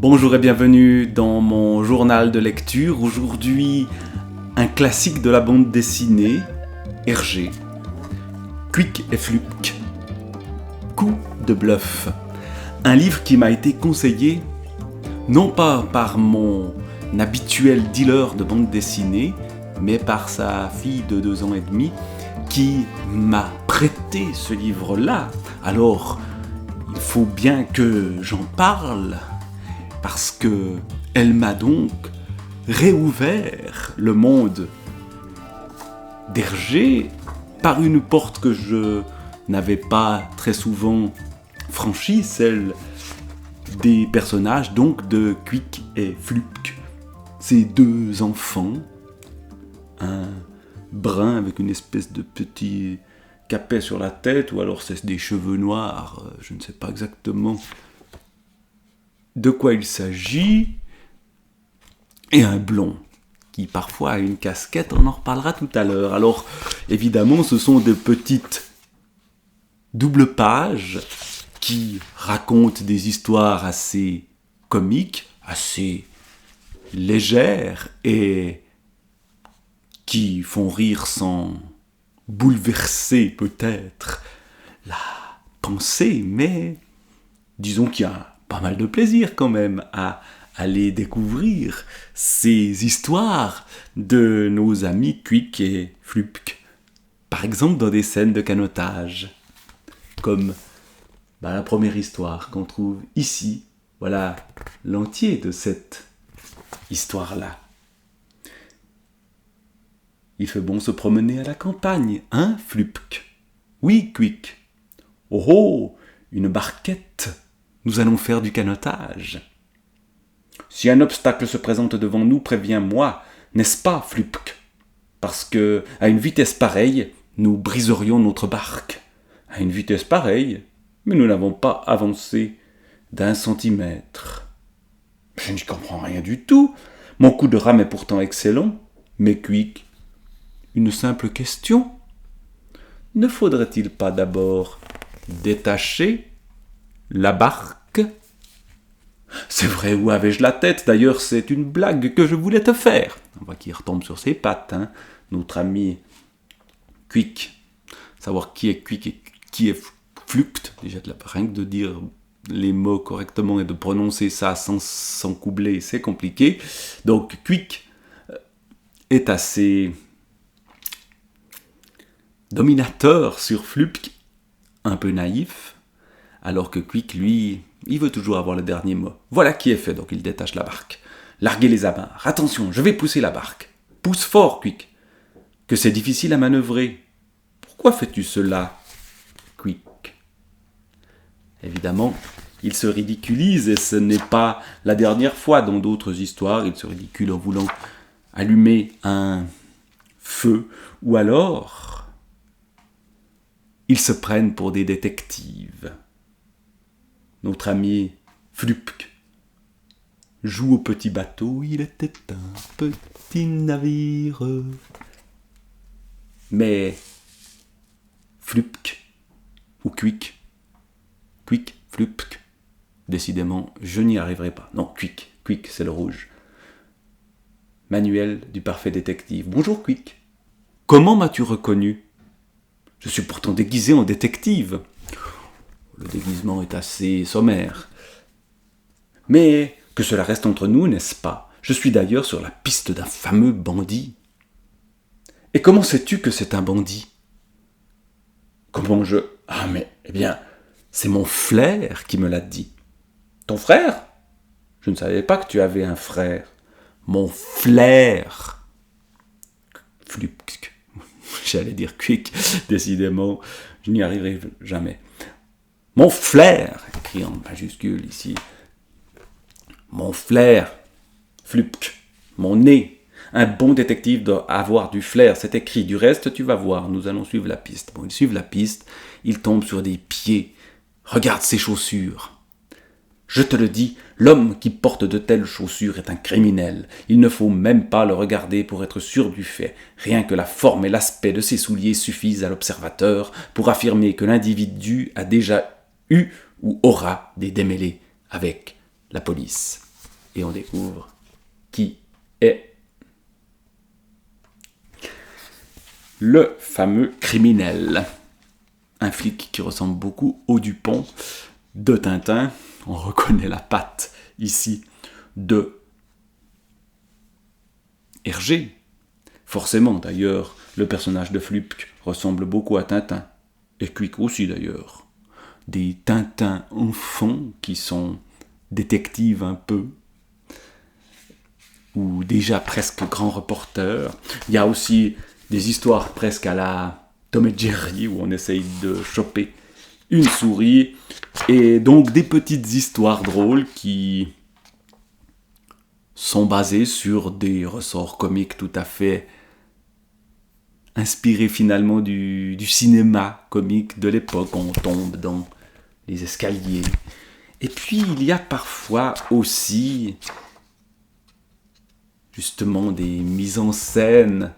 Bonjour et bienvenue dans mon journal de lecture. Aujourd'hui, un classique de la bande dessinée, Hergé, Quick et Flupk, Coup de bluff. Un livre qui m'a été conseillé, non pas par mon habituel dealer de bande dessinée, mais par sa fille de 2 ans et demi, qui m'a prêté ce livre-là. Alors, il faut bien que j'en parle, parce que elle m'a donc réouvert le monde d'Hergé par une porte que je n'avais pas très souvent franchie, celle des personnages donc de Quick et Flupk. Ces 2 enfants, un brun avec une espèce de petit capet sur la tête, ou alors c'est des cheveux noirs, je ne sais pas exactement de quoi il s'agit, et un blond qui parfois a une casquette, on en reparlera tout à l'heure. Alors évidemment ce sont des petites doubles pages qui racontent des histoires assez comiques, assez légères et qui font rire sans bouleverser peut-être la pensée, mais disons qu'il y a pas mal de plaisir quand même à aller découvrir ces histoires de nos amis Quick et Flupk. Par exemple dans des scènes de canotage, comme la première histoire qu'on trouve ici. Voilà l'entier de cette histoire-là. Il fait bon se promener à la campagne, hein, Flupk? Oui, Quick. Oh oh, une barquette. Nous allons faire du canotage. Si un obstacle se présente devant nous, préviens-moi, n'est-ce pas, Flupk? Parce que, à une vitesse pareille, nous briserions notre barque. À une vitesse pareille, mais nous n'avons pas avancé d'1 centimètre. Je n'y comprends rien du tout. Mon coup de rame est pourtant excellent. Mais Quick, une simple question. Ne faudrait-il pas d'abord détacher la barque? C'est vrai, où avais-je la tête? D'ailleurs, c'est une blague que je voulais te faire. On voit qu'il retombe sur ses pattes, hein, notre ami Quick. Savoir qui est Quick et qui est Flupk. Déjà, rien que de dire les mots correctement et de prononcer ça sans coubler, c'est compliqué. Donc, Quick est assez dominateur sur Flupk, un peu naïf, alors que Quick, lui, il veut toujours avoir le dernier mot. Voilà qui est fait, donc il détache la barque. Larguez les amarres. Attention, je vais pousser la barque. Pousse fort, Quick, que c'est difficile à manœuvrer. Pourquoi fais-tu cela, Quick? Évidemment, il se ridiculise, et ce n'est pas la dernière fois. Dans d'autres histoires, il se ridicule en voulant allumer un feu, ou alors ils se prennent pour des détectives. Notre ami Flupk joue au petit bateau, il était un petit navire. Mais Flupk ou Quick, Flupk, décidément, je n'y arriverai pas. Non, Quick, c'est le rouge. Manuel du parfait détective. Bonjour Quick. Comment m'as-tu reconnu? Je suis pourtant déguisé en détective. Le déguisement est assez sommaire. Mais que cela reste entre nous, n'est-ce pas? Je suis d'ailleurs sur la piste d'un fameux bandit. Et comment sais-tu que c'est un bandit? Comment je... Ah mais, eh bien, c'est mon flair qui me l'a dit. Ton frère? Je ne savais pas que tu avais un frère. Mon flair. Flupk. J'allais dire Quick, décidément, je n'y arriverai jamais. Mon flair, écrit en majuscule ici. Mon flair, Flupk, mon nez. Un bon détective doit avoir du flair, c'est écrit. Du reste, tu vas voir, nous allons suivre la piste. Bon, ils suivent la piste, ils tombent sur des pieds. Regarde ces chaussures. Je te le dis, l'homme qui porte de telles chaussures est un criminel. Il ne faut même pas le regarder pour être sûr du fait. Rien que la forme et l'aspect de ses souliers suffisent à l'observateur pour affirmer que l'individu a déjà eu ou aura des démêlés avec la police. et on découvre qui est le fameux criminel. Un flic qui ressemble beaucoup au Dupont de Tintin. On reconnaît la patte ici de Hergé. Forcément, d'ailleurs, le personnage de Flupc ressemble beaucoup à Tintin. Et Quick aussi, d'ailleurs. Des Tintins enfants qui sont détectives un peu, ou déjà presque grands reporters. Il y a aussi des histoires presque à la Tom et Jerry, où on essaye de choper une souris, et donc des petites histoires drôles qui sont basées sur des ressorts comiques tout à fait inspirés finalement du cinéma comique de l'époque. On tombe dans les escaliers. Et puis il y a parfois aussi justement des mises en scène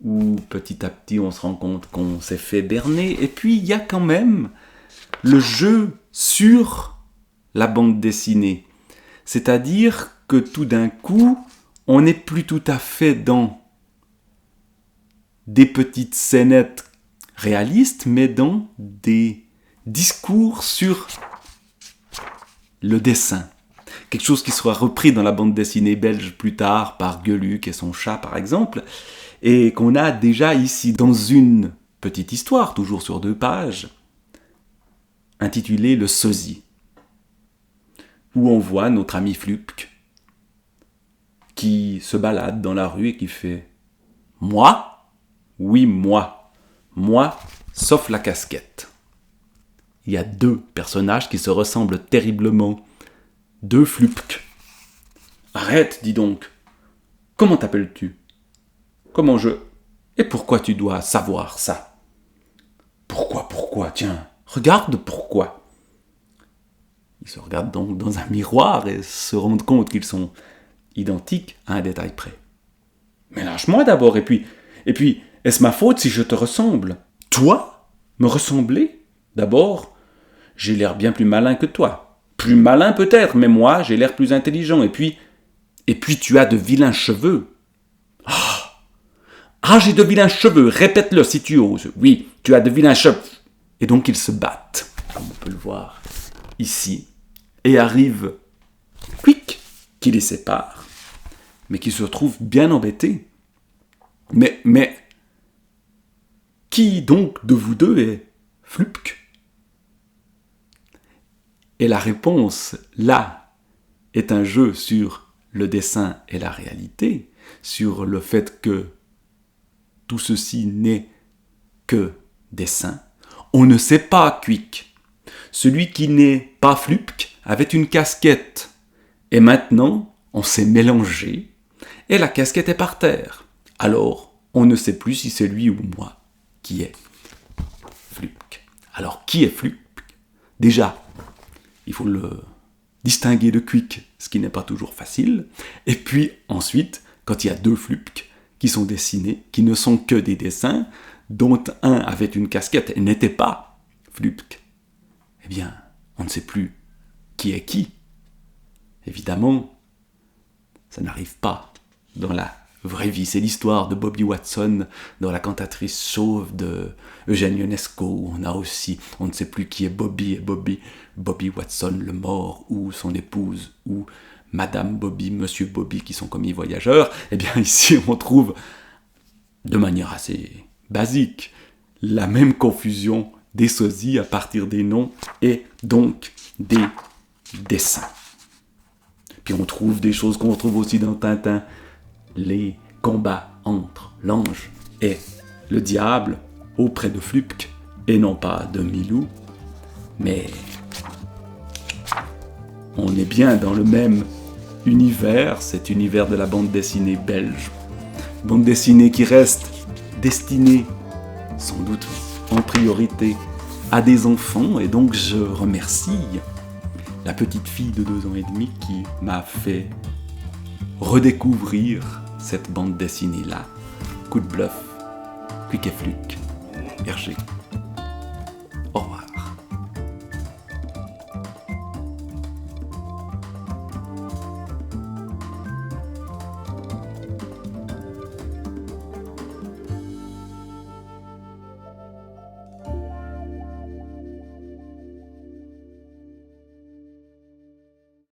où petit à petit on se rend compte qu'on s'est fait berner. Et puis il y a quand même le jeu sur la bande dessinée. C'est-à-dire que tout d'un coup, on n'est plus tout à fait dans des petites scénettes réalistes, mais dans des discours sur le dessin. Quelque chose qui sera repris dans la bande dessinée belge plus tard par Gueuluc et son chat par exemple, et qu'on a déjà ici dans une petite histoire, toujours sur 2 pages, intitulée Le Sosie, où on voit notre ami Flupc qui se balade dans la rue et qui fait « Moi ? Oui, moi. Moi, sauf la casquette. » Il y a 2 personnages qui se ressemblent terriblement. 2 Flupc. « Arrête, dis donc. Comment t'appelles-tu ? Comment je... Et pourquoi tu dois savoir ça ? Pourquoi ? Tiens, regarde pourquoi. » Ils se regardent donc dans un miroir et se rendent compte qu'ils sont identiques à un détail près. « Mais lâche-moi d'abord, et puis, est-ce ma faute si je te ressemble ? Toi ? Me ressembler ? D'abord, j'ai l'air bien plus malin que toi. Plus malin peut-être, mais moi, j'ai l'air plus intelligent. Et puis tu as de vilains cheveux. » Ah, j'ai de vilains cheveux, répète-le si tu oses. Oui, tu as de vilains cheveux. Et donc ils se battent, comme on peut le voir ici. Et arrive Quick, qui les sépare, mais qui se retrouve bien embêté. Mais, qui donc de vous deux est Flupc ? Et la réponse, là, est un jeu sur le dessin et la réalité, sur le fait que tout ceci n'est que dessin. On ne sait pas Quick. Celui qui n'est pas Flupc avait une casquette. Et maintenant, on s'est mélangé et la casquette est par terre. Alors, on ne sait plus si c'est lui ou moi qui est Flupc. Alors, qui est Flupc ? Déjà, il faut le distinguer de Quick, ce qui n'est pas toujours facile. Et puis, ensuite, quand il y a 2 Flupc qui sont dessinés, qui ne sont que des dessins, dont un avait une casquette et n'était pas Flupc, eh bien, on ne sait plus qui est qui. Évidemment, ça n'arrive pas dans la vraie vie. C'est l'histoire de Bobby Watson dans La cantatrice chauve de Eugène Ionesco, où on a aussi, on ne sait plus qui est Bobby et Bobby Watson le mort, ou son épouse, ou Madame Bobby, Monsieur Bobby, qui sont commis voyageurs. Eh bien ici, on trouve, de manière assez basique, la même confusion des sosies à partir des noms et donc des dessins. Puis on trouve des choses qu'on retrouve aussi dans Tintin, les combats entre l'ange et le diable auprès de Flupc, et non pas de Milou, mais on est bien dans le même univers, cet univers de la bande dessinée belge. Bande dessinée qui reste destinée, sans doute en priorité, à des enfants, et donc je remercie la petite fille de 2 ans et demi qui m'a fait redécouvrir cette bande dessinée-là. Coup de bluff, Quick et Flupc, Hergé.